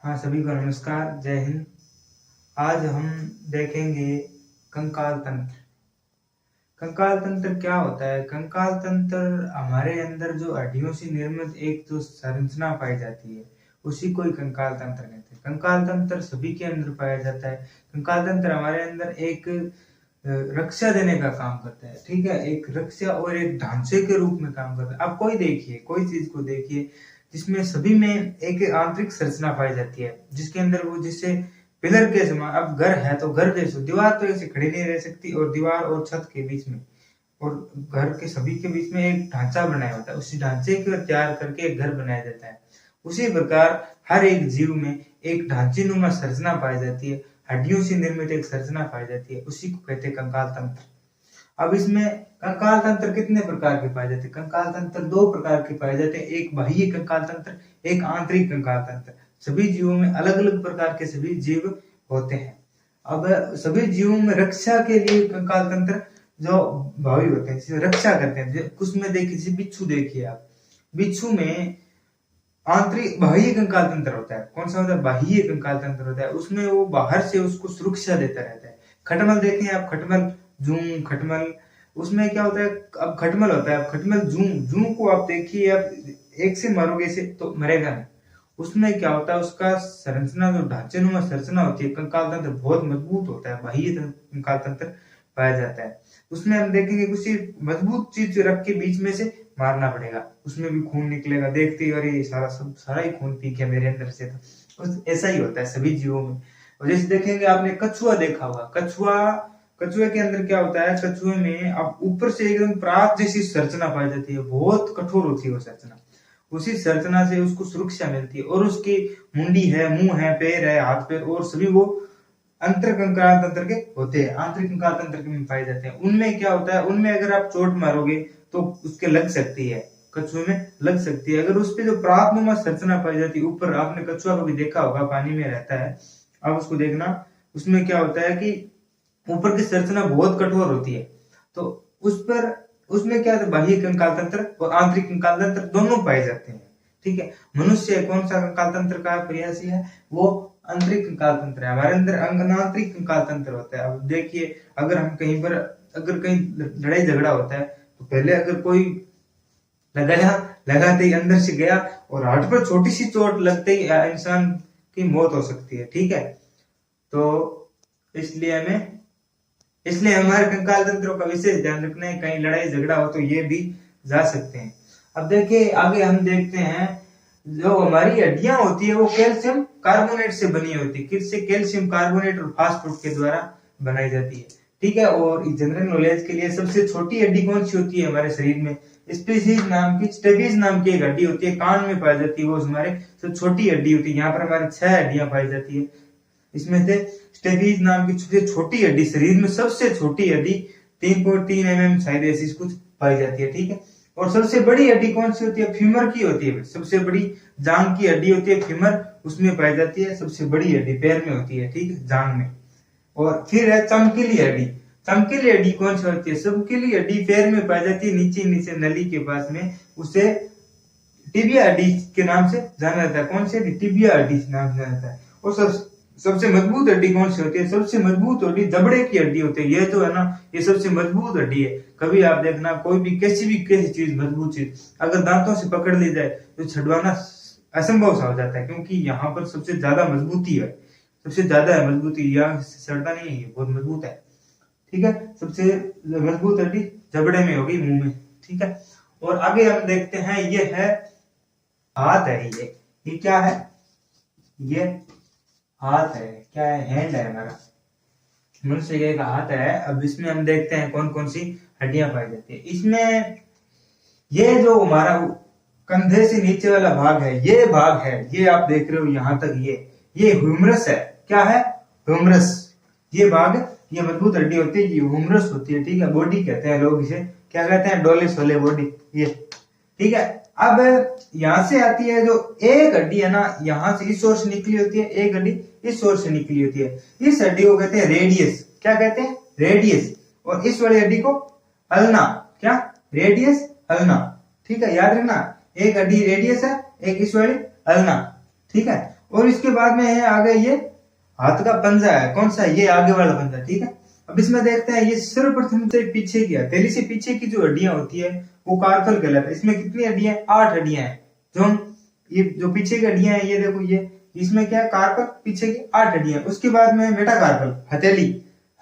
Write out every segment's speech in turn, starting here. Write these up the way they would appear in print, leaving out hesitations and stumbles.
हाँ, सभी को नमस्कार, जय हिंद। आज हम देखेंगे कंकाल तंत्र। कंकाल तंत्र क्या होता है? कंकाल तंत्र हमारे अंदर जो हड्डियों से निर्मित एक जो संरचना पाई जाती है, उसी को ही कंकाल तंत्र कहते हैं। कंकाल तंत्र सभी के अंदर पाया जाता है। कंकाल तंत्र हमारे अंदर एक रक्षा देने का काम करता है, ठीक है। एक रक्षा और एक ढांचे के रूप में काम करता है। आप कोई चीज को देखिए जिसमें सभी में एक आंतरिक संरचना पाई जाती है, जिसके अंदर वो जिससे पिलर के समान। अब घर है तो घर जैसे दीवार तो ऐसे खड़ी नहीं रह सकती, और दीवार और छत के बीच में और घर के सभी के बीच में एक ढांचा बनाया होता है। उसी ढांचे को तैयार करके एक घर बनाया जाता है। उसी प्रकार हर एक जीव में एक ढांचे नुमा संरचना पाई जाती है, हड्डियों से निर्मित एक संरचना पाई जाती है, उसी को कहते हैं कंकाल तंत्र। अब इसमें कंकाल तंत्र कितने प्रकार के पाए जाते हैं? कंकाल तंत्र दो प्रकार के पाए जाते हैं, एक बाह्य कंकाल तंत्र, एक आंतरिक कंकाल तंत्र। सभी जीवों में अलग अलग प्रकार के सभी जीव होते हैं। अब सभी जीवों में रक्षा के लिए कंकाल तंत्र जो भावी होते हैं, रक्षा करते हैं। उसमें देखिए, बिच्छू देखिए आप, बिच्छू में आंतरिक बाह्य कंकाल तंत्र होता है। कौन सा होता है? बाह्य कंकाल तंत्र होता है। उसमें वो बाहर से उसको सुरक्षा देता रहता है। खटमल देखें आप, खटमल जूं, खटमल, उसमें क्या होता है? अब खटमल होता है, अब खटमल जूं, जूं को आप देखिए, आप एक से मारोगे से तो मरेगा नहीं। उसमें क्या होता है? उसका संरचना जो ढांचेनुमा संरचना होती है, कंकाल तंत्र बहुत मजबूत होता है, बाह्य कंकाल तंत्र पाया जाता है। उसमें हम देखेंगे कुछ मजबूत चीज रख के बीच में से मारना पड़ेगा, उसमें भी खून निकलेगा। देखते ही अरे सारा ही खून पी गया मेरे अंदर से। तो ऐसा ही होता है सभी जीवों में। और जैसे देखेंगे, आपने कछुआ देखा होगा, कछुए के अंदर क्या होता है? कछुए में अब ऊपर से एकदम परात जैसी संरचना पाई जाती है, बहुत कठोर होती है वो संरचना। उसी संरचना से उसको सुरक्षा मिलती है, और उसकी मुंडी है, मुंह है, पैर है, हाथ पैर, और सभी वो अंतर कंकाल तंत्र के होते हैं, आंतरिक कंकाल तंत्र के में पाए जाते हैं। उनमें क्या होता है? उनमें अगर आप चोट मारोगे तो उसके लग सकती है, कछुए में लग सकती है। अगर उस पे जो प्रातनुमा संरचना पाई जाती है ऊपर, आपने कछुआ को भी देखा होगा, पानी में रहता है, आप उसको देखना। उसमें क्या होता है कि ऊपर की संरचना बहुत कठोर होती है, तो उस पर उसमें क्या है? बाह्य कंकाल तंत्र और आंतरिक कंकाल तंत्र दोनों पाए जाते हैं, ठीक है। मनुष्य कौन सा कंकाल तंत्र का प्रयासी है? वो आंतरिक कंकाल तंत्र है। हमारे अंदर अंगनांतरिक कंकाल तंत्र होता है। अब देखिए, अगर हम कहीं पर, अगर कहीं लड़ाई झगड़ा होता है, तो पहले अगर कोई लगाया, लगाते ही अंदर से गया, और हार्ट पर छोटी सी चोट लगते ही इंसान की मौत हो सकती है, ठीक है। तो इसलिए हमारे कंकाल तंत्रों का विशेष ध्यान रखना है। कहीं लड़ाई झगड़ा हो तो ये भी जा सकते हैं। अब देखिए, आगे हम देखते हैं, जो हमारी हड्डियां होती है वो कैल्शियम कार्बोनेट से बनी होती है। किससे? कैल्शियम कार्बोनेट और फास्फोरेट के द्वारा बनाई जाती है, ठीक है। और जनरल नॉलेज के लिए सबसे छोटी हड्डी कौन सी होती है हमारे शरीर में? स्टेपीज नाम की एक हड्डी होती है, कान में पाई जाती है। वो हमारे सबसे छोटी हड्डी होती है। यहाँ पर हमारे 6 हड्डियां पाई जाती है। इसमें से स्टेपीज नाम की सबसे छोटी हड्डी, शरीर में सबसे छोटी हड्डी 3.3 mm शायद ऐसी कुछ पाई जाती है, ठीक है। और सबसे बड़ी हड्डी कौन सी होती है? फीमर की होती है। सबसे बड़ी जांग की हड्डी होती है फीमर, उसमें पाई जाती है सबसे बड़ी हड्डी, पैर में होती है, ठीक है, जांग में। और फिर है चमकीली हड्डी। चमकीली हड्डी कौन सी होती है? चमकीली हड्डी पैर में पाई जाती है, नीचे नीचे नली के पास में। उसे टिबिया हड्डी के नाम से जाना जाता है। कौन सी हड्डी? टिबिया हड्डी नाम से जाना जाता है। और सबसे मजबूत हड्डी कौन सी होती है? सबसे मजबूत हड्डी जबड़े की हड्डी होती है। ये जो है ना, ये सबसे मजबूत हड्डी है। कभी आप देखना, कोई भी कैसी चीज, मजबूत चीज अगर दांतों से पकड़ ली जाए तो छुड़वाना असंभव सा हो जाता है, क्योंकि यहाँ पर सबसे ज्यादा मजबूती है, सबसे ज्यादा है मजबूती। यहाँ सड़ता नहीं है, बहुत मजबूत है, ठीक है। सबसे मजबूत हड्डी जबड़े में होगी, मुंह में, ठीक है। और आगे हम देखते हैं, ये है हाथ है। ये क्या है? ये हाथ है। क्या है? हैंड है हमारा, मनुष्य का हाथ है। अब इसमें हम देखते हैं कौन कौन सी हड्डियां पाई जाती है इसमें। ये जो हमारा कंधे से नीचे वाला भाग है, ये भाग है, ये आप देख रहे हो यहां तक, ये ह्यूमरस है। क्या है? ह्यूमरस। ये भाग, ये मजबूत हड्डी होती है, ये ह्यूमरस होती है, ठीक है। बॉडी कहते हैं लोग इसे, क्या कहते हैं? डोले सोले बॉडी, ये, ठीक है। अब यहां से आती है जो एक हड्डी है ना, यहां से इस ओर से निकली होती है, एक हड्डी इस ओर से निकली होती है। इस हड्डी को कहते हैं रेडियस। क्या कहते हैं? रेडियस। और इस वाली हड्डी को अल्ना। क्या? रेडियस, अल्ना, ठीक है, याद रखना। एक हड्डी रेडियस है, एक इस वाली अल्ना, ठीक है। और इसके बाद में है आगे ये हाथ का पंजा है, कौन सा, ये आगे वाला पंजा, ठीक है। अब इसमें देखते हैं, ये सर्वप्रथम से पीछे की हथेली से पीछे की जो हड्डियां होती है वो कार्पल कहलाता है। इसमें कितनी हड्डियां, 8 हड्डियां हैं। जो हम ये जो पीछे की हड्डियां हैं, ये देखो, ये इसमें क्या है, कार्पल, पीछे की 8 हड्डियां। उसके बाद में मेटाकार्पल, हथेली,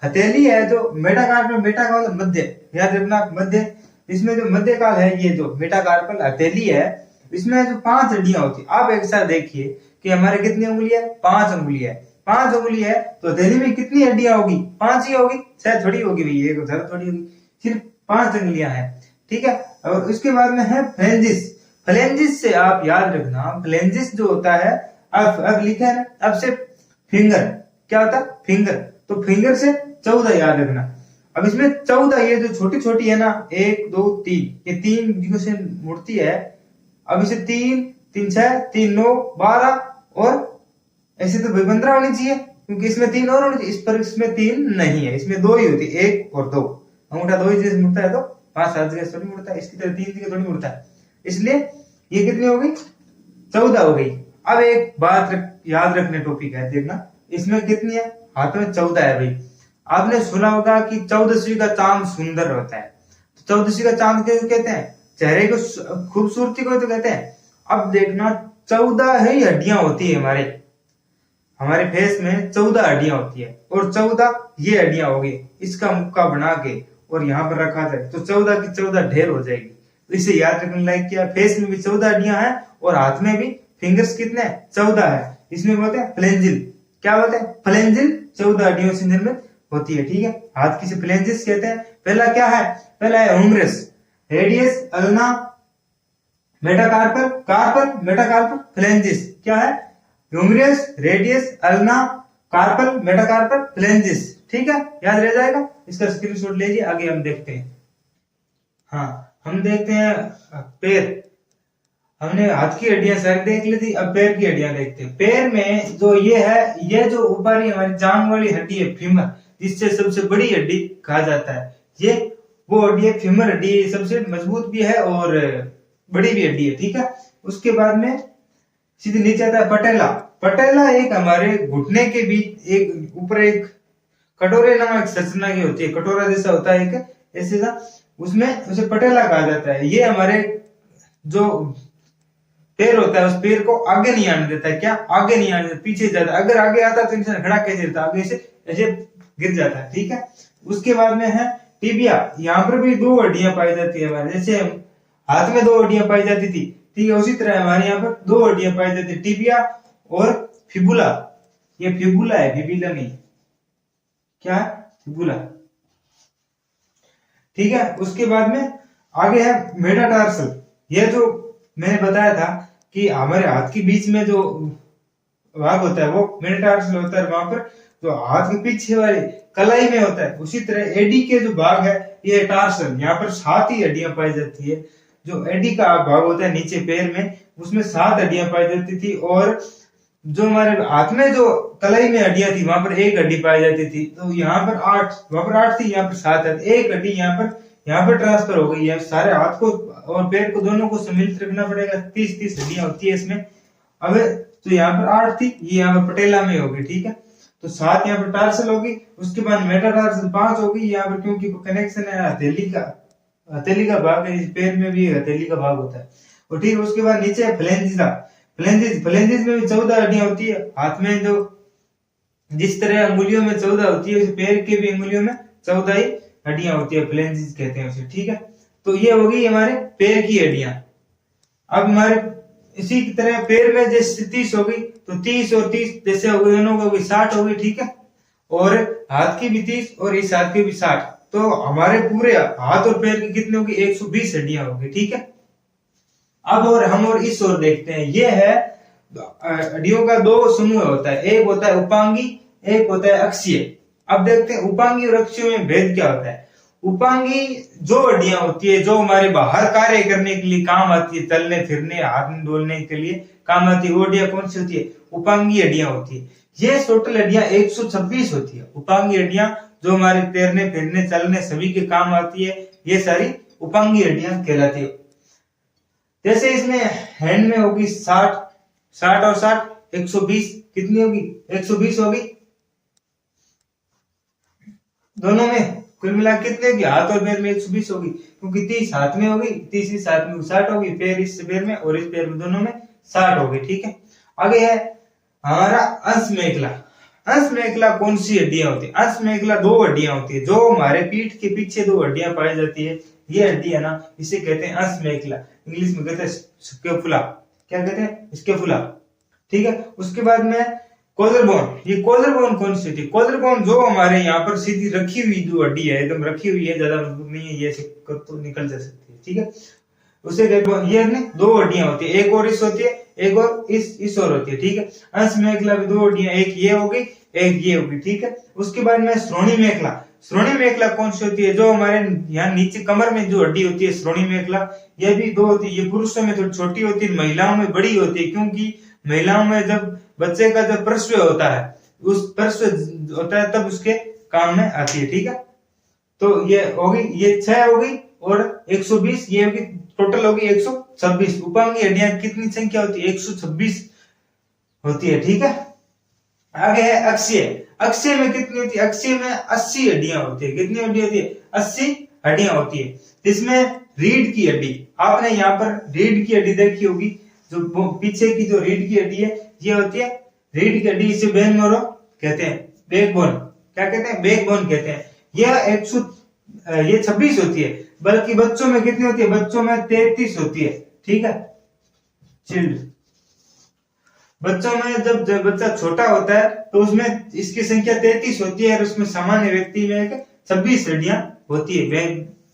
हथेली है जो मेटाकार्पल, मेटा का मतलब मध्य, याद रखना मध्य। इसमें जो मध्य काल है, ये जो मेटाकार्पल हथेली है, इसमें जो 5 हड्डियां होती है। आप एक साथ देखिए कि हमारे कितनी उंगली है, 5 उंगली है। 5 उंगली है तो हथेली में कितनी हड्डियां होगी, 5 ही होगी, शायद थोड़ी होगी भाई, एक ज्यादा थोड़ी होगी, सिर्फ 5 उंगलियां हैं, ठीक है। और उसके बाद में है फ्लेंजिस। फ्लेंजिस से आप याद रखना, फ्लेंजिस जो होता है, अब लिखा है ना, अब से फिंगर, क्या होता है, फिंगर, तो फिंगर से 14 याद रखना। अब इसमें 14 ये जो छोटी छोटी है ना, 1 2 3, ये 3 से मुड़ती है। अब इसे 3 3 6 3 9 12 और ऐसे तो भाई 15 होनी चाहिए, क्योंकि इसमें 3 और होनी चाहिए, इस पर इसमें 3 नहीं है, इसमें 2 ही होती है, 1 और 2। अंगूठा 2 ही जैसे मुड़ता है तो 5 7 जगह थोड़ी मुड़ता है, इसकी तरह 3 जगह थोड़ी मुड़ता है। इसलिए ये कितनी हो गई, 14 हो गई। अब एक बात याद रखने टॉपिक है, देखना इसमें कितनी है, हाथ में 14 है भाई। आपने सुना होगा कि 14वीं का चांद सुंदर होता है, तो 14वीं का चांद क्यों कहते हैं, चेहरे को खूबसूरती को तो कहते हैं। अब देखना 14 ही हड्डियां होती है हमारे फेस में, 14 हड्डियां होती है, और 14 ये हड्डियां होगी, इसका मुक्का बना के और यहाँ पर रखा जाए तो 14 की 14 ढेर हो जाएगी। तो इसे याद रखने लायक क्या, फेस में भी 14 हड्डियां हैं और हाथ में भी फिंगर्स कितने, 14 है। इसमें बोलते हैं फ्लेंजिल, क्या बोलते हैं, फ्लेंजिल 14 हड्डियों से निर्मित होती है, ठीक है। हाथ किसे फ्लेंजिस कहते हैं। पहला क्या है, पहला है humerus, radius, ulna, metacarpal, carpal, metacarpal, phalanges, क्या है, humerus, radius, ulna, carpal, metacarpal, phalanges, ठीक है, याद रह जाएगा। इसका स्क्रीनशॉट लीजिए, आगे हम देखते हैं। हाँ, हम देखते हैं पैर। हमने हाथ की हड्डियां सारी देख ली थी, अब पैर की हड्डियां देखते हैं। पैर में जो ये है, ये जो ऊपरी हमारी जांघ वाली हड्डी है, फीमर, जिससे सबसे बड़ी हड्डी कहा जाता है, ये वो हड्डी है, फीमर हड्डी, सबसे मजबूत भी है और बड़ी भी हड्डी है, ठीक है। उसके बाद में सीधे नीचे आता है पटेला। पटेला एक हमारे घुटने के बीच एक ऊपर एक कटोरे नामक संरचना की होती है, कटोरा जैसा होता है एक ऐसे सा, उसमें उसे पटेला कहा जाता है। ये हमारे जो पैर होता है, उस पैर को आगे नहीं आने देता है, क्या, आगे नहीं आने देता, पीछे जाता है। अगर आगे आता तो इंसान खड़ा कैसे रहता, आगे से ऐसे गिर जाता है, ठीक है। उसके बाद में है टिबिया, यहाँ पर भी 2 हड्डियां पाई जाती है हमारे, जैसे हाथ में 2 हड्डियां पाई जाती थी, ठीक है, उसी तरह हमारे यहाँ पर 2 हड्डियां पाई जाती है, टिबिया और फिबुला। ये फिबुला है, फिबुला नहीं, क्या है, फिबुला, ठीक है। उसके बाद में आगे है मेटाटार्सल। ये जो मैंने बताया था कि हमारे हाथ के बीच में जो भाग होता है वो मेटाटार्सल होता है, वहां पर जो हाथ के पीछे वाली कलाई में होता है। उसी तरह एडी के जो भाग है, ये टार्सल, यहाँ पर 7 ही हड्डियां पाई जाती है। जो एडी का भाग होता है नीचे पैर में, उसमें 7 हड्डियां पाई जाती थी, और जो हमारे हाथ में जो कलाई में हड्डियां थी, वहां पर 1 हड्डी पाई जाती थी। तो यहाँ पर 8, वहां पर 8 थी, यहाँ पर 7 है, 1 हड्डी यहाँ पर ट्रांसफर हो गई है। सारे हाथ को और पैर को दोनों को सम्मिलित रखना पड़ेगा, 30 हड्डियां होती है इसमें। अब तो यहाँ पर 8 थी, ये यहाँ पर पटेला में होगी, ठीक है। तो 7 यहाँ पर टार्सल होगी, उसके बाद मेटाटार्सल 5 होगी यहाँ पर, क्योंकि कनेक्शन है हथेली का भाग है, इस पैर में भी हथेली का भाग होता है, और ठीक है। उसके बाद नीचे है फ्लेंजिसा। फ्लेंजिस में भी 14 हड्डियां होती है। हाथ में जो जिस तरह अंगुलियों में 14 होती है, पैर के भी अंगुलियों में 14 ही हड्डियां होती है, फ्लेंजिस कहते हैं उसे, ठीक है। तो ये हो गई हमारे पैर की हड्डियां। अब हमारे इसी की तरह पैर में जैसे 30 हो गई, तो 30 और 30 जैसे हो गई, दोनों को 60 हो गई, ठीक है। और हाथ की भी 30 और इस हाथ की भी 60, तो हमारे पूरे हाथ और पैर की कितनी होगी, 120 हड्डियां होगी, ठीक है। अब हम इस ओर देखते हैं, ये है हड्डियों का 2 समूह होता है, एक होता है उपांगी, एक होता है अक्षीय। अब देखते हैं उपांगी और अक्षीय में भेद क्या होता है। उपांगी जो हड्डियां होती है, जो हमारे बाहर कार्य करने के लिए काम आती है, चलने फिरने हाथ में डोलने के लिए काम आती है, वो हड्डियां कौन सी होती है, उपांगी हड्डियां होती है। ये टोटल हड्डियां 126 होती है। उपांगी हड्डियां जो हमारे तैरने फिरने चलने सभी के काम आती है, ये सारी उपांगी हड्डियां कहलाती है। जैसे इसमें हैंड में होगी 60 और 60, 120 कितनी होगी? 120 होगी। दोनों में कुल मिला कितने होगी? हाथ और पैर में 120 होगी, क्योंकि 30 हाथ में होगी, 30 इस हाथ में 60 होगी, पैर इस पैर में और इस पैर में, दोनों में 60 होगी। ठीक है, आगे है हमारा अंश मेखला। अंश मेखला कौन सी हड्डियां होती है? अंश मेखला दो हड्डियां होती है, जो हमारे पीठ के पीछे दो हड्डियां पाई जाती है, ये हड्डी है ना, इसे कहते हैं अंश मेखला, इंग्लिश में कहते हैं स्कैपुला। क्या कहते हैं? स्कैपुला। ठीक है, उसके बाद में कॉलर बोन। ये कॉलर बोन कौन सी होती है? कॉलर बोन जो हमारे यहाँ पर सीधी रखी हुई जो हड्डी है, एकदम रखी हुई है, ज्यादा मजबूत नहीं है, ये तो निकल जा सकती है। ठीक है, उसे ये दो हड्डियां होती है, एक और इस होती है, एक और इस और होती है। ठीक है, अंश मेखला भी दो हड्डियां, एक ये हो गई, एक ये होगी। ठीक है, उसके बाद में श्रोणी मेखला। श्रोणी मेखला कौन सी होती है? जो हमारे यहाँ नीचे कमर में जो हड्डी होती है, श्रोणी मेखला, ये भी दो होती है। ये पुरुषों में थोड़ी छोटी होती है, महिलाओं में बड़ी होती है, क्योंकि महिलाओं में जब बच्चे का जब प्रसव होता है, उस प्रसव होता है तब उसके काम में आती है। ठीक है, तो ये होगी, ये 6 होगी और 120, ये होगी टोटल होगी 126। उपांगी हड्डियां कितनी संख्या होती है? 126 होती है। ठीक है, आगे है अक्षीय। अक्षीय में कितनी होती है? अक्षीय में 80 हड्डियां होती है। कितनी हड्डी होती है? 80 हड्डियां होती है। इसमें रीढ़ की हड्डी, आपने यहाँ पर रीढ़ की हड्डी देखी होगी, जो पीछे की जो रीढ़ की हड्डी है, ये होती है रीढ़ की हड्डी, इसे बेन मैरो कहते हैं, बैकबोन। क्या कहते हैं? बैकबोन कहते हैं। ये 26 होती है, बल्कि बच्चों में कितनी होती है? बच्चों में 33 होती है। ठीक है, चिल्ड बच्चों में जब बच्चा छोटा होता है तो उसमें इसकी संख्या 33 होती है, और उसमें सामान्य व्यक्ति में 26 हड्डियां होती है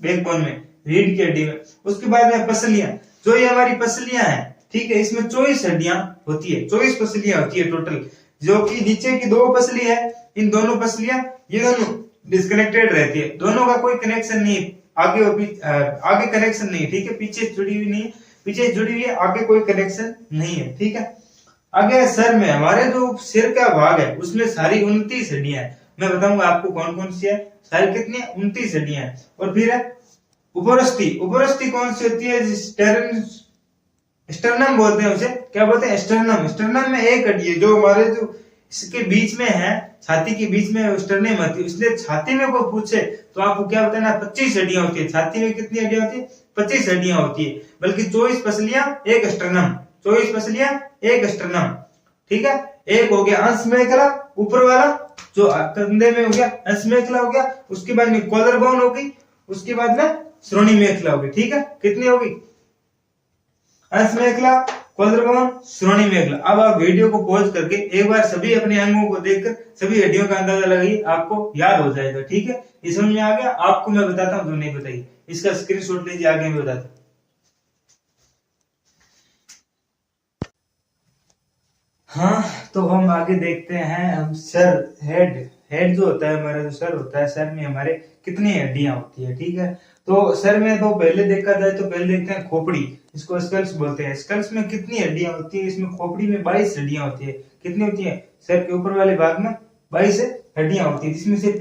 बैकबोन में, रीढ़ की हड्डी में। उसके बाद में पसलियां, जो ये हमारी पसलियां हैं, ठीक है, इसमें 24 हड्डियां होती है, 24 पसलियां होती है टोटल, जो कि नीचे की दो पसली है, इन दोनों पसलियां ये दोनों डिस्कनेक्टेड रहती है, दोनों का कोई कनेक्शन नहीं है, आगे और आगे कनेक्शन नहीं है। ठीक है, पीछे जुड़ी हुई नहीं है, पीछे जुड़ी हुई है, आगे कोई कनेक्शन नहीं है। ठीक है, आगे सर में, हमारे जो सिर का भाग है उसमें सारी 29 हड्डियां हैं। मैं बताऊंगा आपको कौन कौन सी है, सारी कितनी है? 29 हड्डियां हैं। और फिर है उपरस्थि। उपरस्थि कौन सी होती है? स्टर्नम बोलते हैं उसे। क्या बोलते हैं? स्टर्नम। स्टर्नम में एक हड्डी है, जो हमारे जो इसके बीच में है, छाती के बीच में स्टर्नम आती है। इसलिए छाती में कोई पूछे तो आपको क्या बताना? 25 हड्डियां होती है। छाती में कितनी हड्डियां होती है? 25 हड्डियां होती है, बल्कि 24 पसलियां, एक स्टर्नम। 24 पसलियां, एक स्टर्नम। ठीक है, एक हो गया अंश मेखला, ऊपर वाला जो कंधे में हो गया अंश मेखला हो गया। उसके बाद में कॉलर बोन होगी, उसके बाद में श्रोणी मेखला होगी। ठीक है, कितनी होगी? अंश मेखला, कॉलर बोन, श्रोणी मेखला। अब आप वीडियो को पॉज करके एक बार सभी अपने अंगों को देखकर सभी हड्डियों का अंदाजा लगाइए, आपको याद हो जाएगा। ठीक है, ये समझ में आ गया? आपको मैं बताता हूँ, जो नहीं बताइए इसका स्क्रीनशॉट लीजिए, आगे मैं बताता हूँ। हाँ, तो हम आगे देखते हैं। हम सर, हेड जो होता है हमारा, जो सर होता है, सर में हमारे कितनी हड्डियां होती है। ठीक है, तो सर में तो पहले देखा जाए तो पहले देखते हैं खोपड़ी, इसको स्कल्स बोलते हैं। स्कल्स में कितनी हड्डियां होती है? इसमें खोपड़ी में 22 हड्डियां होती है। कितनी होती है? सर के ऊपर वाले भाग में 22 हड्डियां होती है, जिसमें से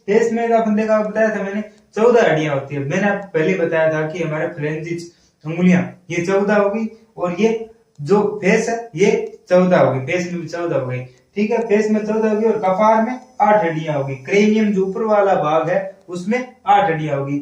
पेस में अपन देखा, बताया था मैंने, 14 हड्डियां होती है। मैंने आपको पहले बताया था कि हमारे फ्लेंजिज अंगुलियां, ये 14 होगी, और ये जो फेस है ये 14 होगी, फेस में भी 14 हो गई। ठीक है, फेस में 14 होगी, और कपार में 8 हड्डियां होगी। क्रेनियम जो ऊपर वाला भाग है उसमें 8 हड्डियां होगी।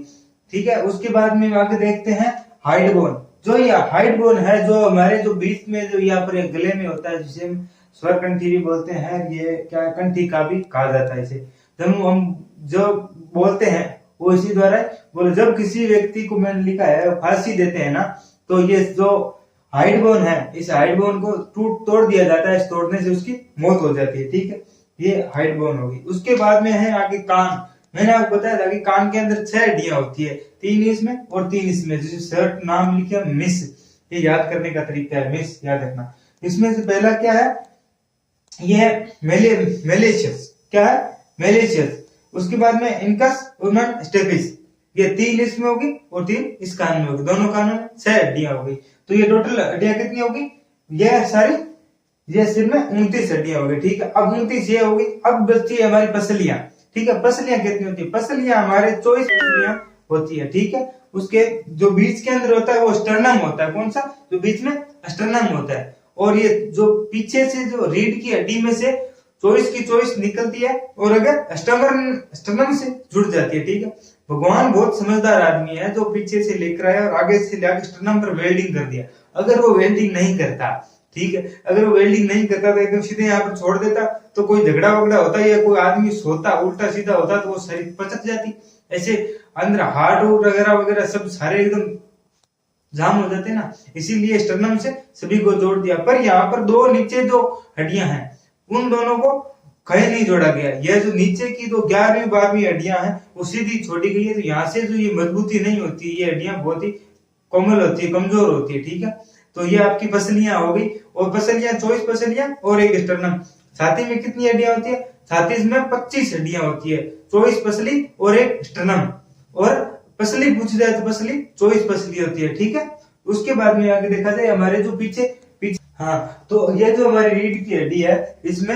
ठीक है, उसके बाद में आगे देखते हैं हाइड बोन। जो ये हाइड बोन है, जो हमारे जो बीच में जो यहाँ पर एक गले में होता है, जिसे हम स्वरकंठी भी बोलते हैं, ये क्या कंठी का भी कहा जाता है इसे। जब हम जो बोलते हैं वो इसी द्वारा बोले। जब किसी व्यक्ति को, मैंने लिखा है, फांसी देते हैं ना, तो ये जो हाइड बोन है, इस हाइड बोन को तोड़ दिया जाता है, इस तोड़ने से उसकी मौत हो जाती है। ठीक है, ये हाइड बोन होगी। उसके बाद में है आगे कान। मैंने आपको बताया था कि कान के अंदर 6 हड्डियां होती है, 3 इसमें और 3 इसमें। जैसे शर्ट नाम लिखा मिस, ये याद करने का तरीका है, मिस याद रखना। इसमें से पहला क्या है? ये है मेलेशियस। क्या है? मेलेशियस। उसके बाद में इनकस और स्टेपिस, ये 3 इसमें होगी और 3 इस कान में होगी। दोनों कानों में 6 हड्डियां होगी। तो ये टोटल हड्डियां कितनी होगी? ये सारी, ये सिर में 29 हड्डियां होगी। ठीक है, अब 29 ये होगी। अब बचती है हमारी पसलियां। ठीक है, पसलियां कितनी होती है? पसलियां हमारे 24 पसलियां होती है। ठीक है, उसके जो बीच के अंदर होता है वो स्टर्नम होता है। कौन सा? जो बीच में स्टर्नम होता है। और ये जो पीछे से जो रीढ़ की हड्डी में से 24 की 24 निकलती है और अगर स्टर्नम से जुड़ जाती है। ठीक है, भगवान बहुत समझदार आदमी है जो पीछे से लेकर आया और आगे से लेकर स्टर्नम पर वेल्डिंग कर दिया। अगर वो वेल्डिंग नहीं करता, ठीक है, अगर वो वेल्डिंग नहीं करता तो एकदम सीधे यहाँ पर छोड़ देता तो कोई झगड़ा वगड़ा होता या कोई आदमी सोता उल्टा सीधा होता तो वो शरीर पचक जाती। ऐसे अंदर हार्ट वगैरह वगैरह सब सारे एकदम जाम हो जाते ना, इसीलिए स्टर्नम से सभी को जोड़ दिया। पर यहाँ पर दो नीचे जो हड्डियां हैं उन दोनों को कहीं नहीं जोड़ा गया। यह जो नीचे की जो 11वीं 12वीं हड्डियां हैं वो सीधी छोड़ी गई है, तो यहाँ से जो ये मजबूती नहीं होती, ये हड्डियां बहुत ही कोमल होती है, कमजोर होती है। ठीक है, तो ये आपकी पसलियां हो गई और पसलियां 24 पसलियां और एक स्टर्नम। छाती में कितनी हड्डियां होती है? छाती में 25 हड्डियां होती है, 24 पसली और एक स्टर्नम। और पसली पूछ जाए तो पसली 24 पसली होती है। ठीक है, उसके बाद में आगे देखा जाए हमारे जो पीछे हाँ, तो ये जो हमारी रीढ़ की हड्डी है इसमें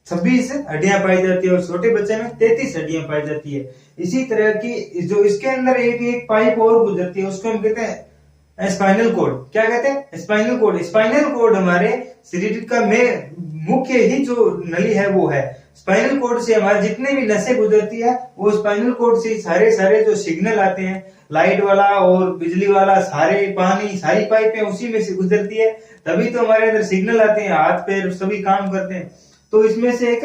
26 हड्डियां पाई जाती है और छोटे बच्चे में 33 हड्डियां पाई जाती है। इसी तरह की जो इसके अंदर एक पाइप और गुजरती है उसको हम कहते हैं स्पाइनल कोड। क्या कहते हैं? Spinal cord. स्पाइनल कोड हमारे शरीर का में मुख्य ही जो नली है वो है। स्पाइनल कोड से हमारे जितने भी नसें गुजरती है वो स्पाइनल कोड से सारे जो सिग्नल आते हैं, लाइट वाला और बिजली वाला, सारे पानी सारी पाइपें उसी में से गुजरती है, तभी तो हमारे अंदर सिग्नल आते हैं, हाथ पैर सभी काम करते हैं। तो इसमें से एक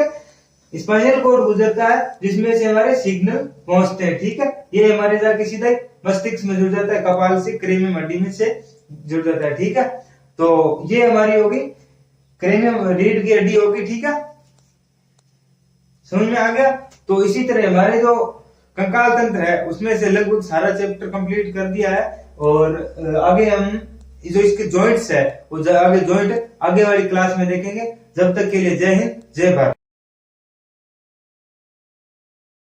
स्पाइनल कोड गुजरता है जिसमें से हमारे सिग्नल पहुंचते हैं। ठीक है, ये हमारे जाके सीधा मस्तिष्क में जुड़ जाता है, कपाल से क्रेनियम हड्डी में से जुड़ जाता है। ठीक है, तो ये हमारी होगी क्रेनियम रीढ़ की हड्डी होगी। ठीक है, समझ में आ गया? तो इसी तरह हमारे जो कंकाल तंत्र है उसमें से लगभग सारा चैप्टर कंप्लीट कर दिया है और आगे हम जो इसके जॉइंट्स है वो आगे जॉइंट आगे वाली क्लास में देखेंगे। जब तक के लिए जय हिंद, जय भारत।